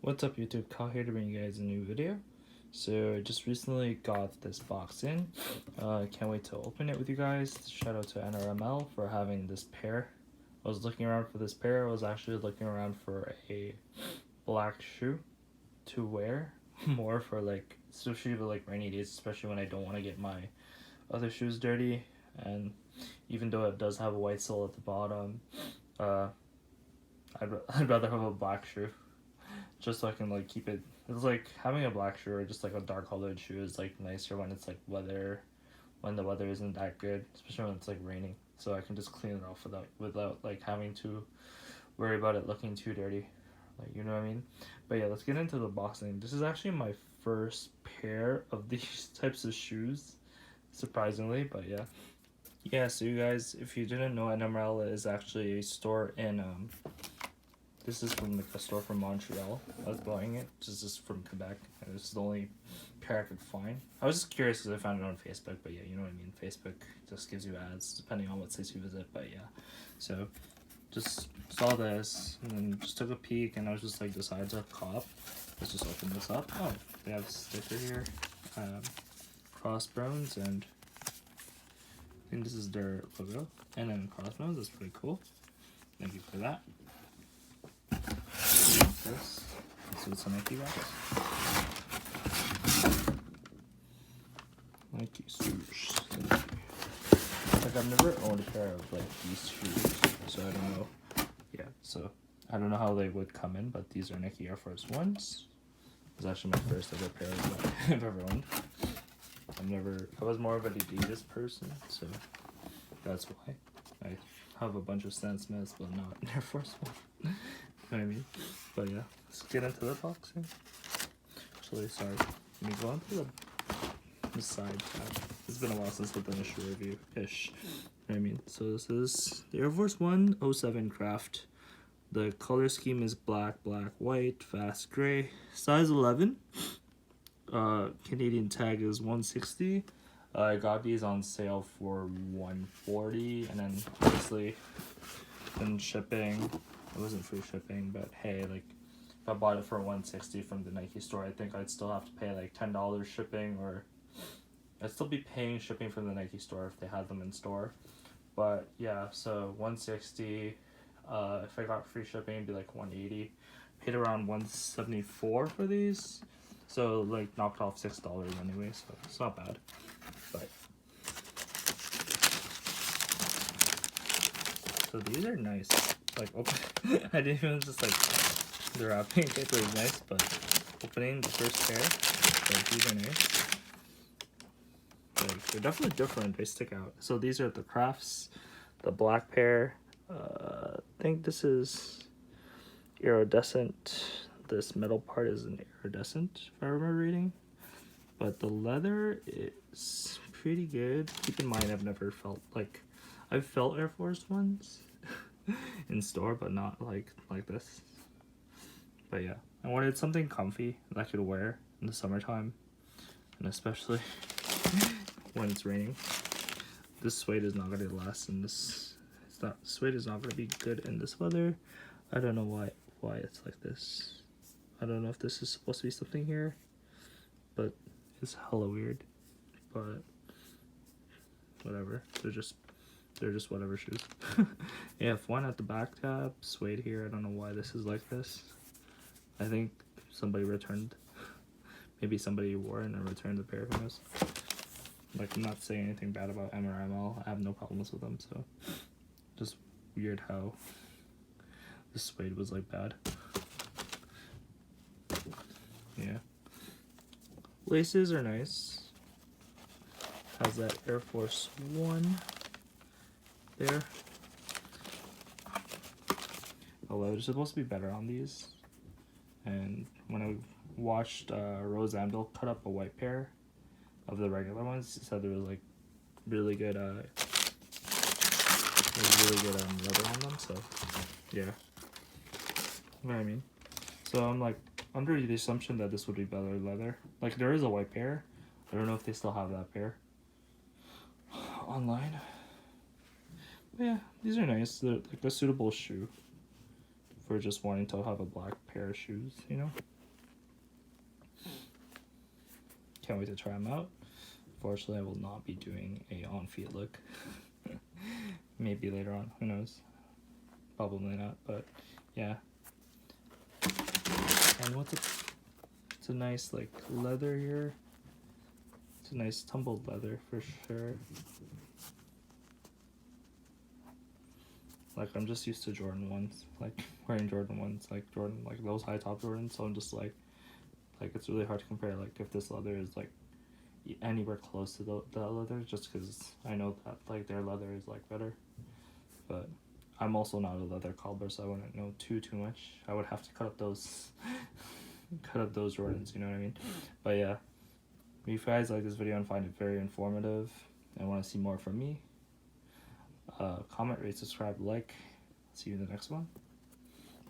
What's up YouTube, Kyle here to bring you guys a new video. So I just recently got this box in. Can't wait to open it with you guys. Shout out to NRML for having this pair. I was looking around for this pair. I was actually looking around for a black shoe to wear. More for like, especially for like rainy days, especially when I don't want to get my other shoes dirty. And even though it does have a white sole at the bottom, I'd rather have a black shoe. Just so I can like keep it. It's like having a black shoe or just like a dark colored shoe is like nicer when it's like when the weather isn't that good, especially when it's like raining. So I can just clean it off without like having to worry about it looking too dirty, like, you know what I mean. But yeah, let's get into the boxing. This is actually my first pair of these types of shoes, surprisingly. But yeah. So you guys, if you didn't know, NRML is actually a store in this is from like a store from Montreal. I was buying it. This is from Quebec. And this is the only pair I could find. I was just curious because I found it on Facebook. But yeah, you know what I mean. Facebook just gives you ads depending on what sites you visit. But yeah, so just saw this and then just took a peek and I was just like, decided to cop. Let's just open this up. Oh, they have a sticker here. Crossbones, and I think this is their logo. And then crossbones. That's pretty cool. Thank you for that. This. So it's a Nike box. Nike swoosh. Like, I've never owned a pair of like these shoes, so I don't know. Yeah, so I don't know how they would come in, but these are Nike Air Force Ones. It's actually my first ever pair that I've ever owned. I was more of an Adidas person, so that's why. I have a bunch of Stan Smiths, but not an Air Force One. You know what I mean? But yeah, let's get into the boxing. Actually, sorry. Let me go on to the side tab. It's been a while since I've done a shoe review-ish. You know what I mean? So this is the Air Force One 07 Craft. The color scheme is black, black, white, fast gray. Size 11. Canadian tag is 160. I got these on sale for 140, and then obviously in shipping, it wasn't free shipping, but hey, like if I bought it for 160 from the Nike store, I think I'd still have to pay like $10 shipping, or I'd still be paying shipping from the Nike store if they had them in store. But yeah, so 160. If I got free shipping, it'd be like 180. Paid around 174 for these. So like knocked off $6 anyway, so it's not bad. But so these are nice. Like I didn't even just like the wrapping paper is nice, but opening the first pair, like these are nice. Like they're definitely different. They stick out. So these are the Crafts, the black pair. I think this is iridescent. This metal part is an iridescent, if I remember reading. But the leather is pretty good. Keep in mind, I've never felt like, I've felt Air Force Ones in store, but not like this. But yeah, I wanted something comfy that I could wear in the summertime, and especially when it's raining. This suede is not gonna last in this. Suede is not gonna be good in this weather. I don't know why it's like this. I don't know if this is supposed to be something here, but it's hella weird. But whatever, they're just whatever shoes. AF1 at the back tab, suede here. I don't know why this is like this. I think somebody returned, maybe somebody wore it and returned the pair from us. Like, I'm not saying anything bad about NRML. I have no problems with them, so just weird how the suede was like bad. Yeah. Laces are nice. Has that Air Force One there. Although they're supposed to be better on these. And when I watched Rose Amdel cut up a white pair of the regular ones, it said there was like really good leather on them. So yeah, you know what I mean. So I'm like under the assumption that this would be better leather. Like, there is a white pair. I don't know if they still have that pair online. But yeah, these are nice. They're like a suitable shoe for just wanting to have a black pair of shoes, you know. Can't wait to try them out. Fortunately, I will not be doing a on feet look. Maybe later on, who knows? Probably not, but yeah. And what's it's a nice like leather here. It's a nice tumbled leather for sure. Like I'm just used to Jordan 1s, like wearing Jordan 1s, like Jordan, like those high top Jordans. So I'm just like it's really hard to compare. Like if this leather is like anywhere close to the leather, just because I know that like their leather is like better. But I'm also not a leather cobbler, so I wouldn't know too much. I would have to cut up those Jordans, you know what I mean? But yeah, if you guys like this video and find it very informative and want to see more from me, comment, rate, subscribe, like. See you in the next one.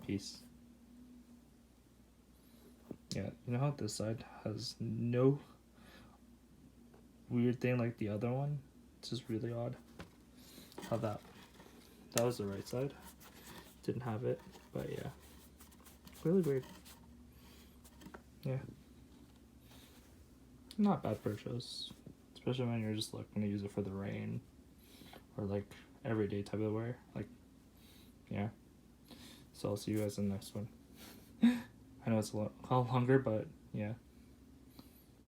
Peace. Yeah, you know how this side has no weird thing like the other one? It's just really odd how that was the right side. Didn't have it, but yeah. Really weird. Yeah. Not bad purchase. Especially when you're just like gonna use it for the rain or like everyday type of wear. Like, yeah. So I'll see you guys in the next one. I know it's a lot longer, but yeah.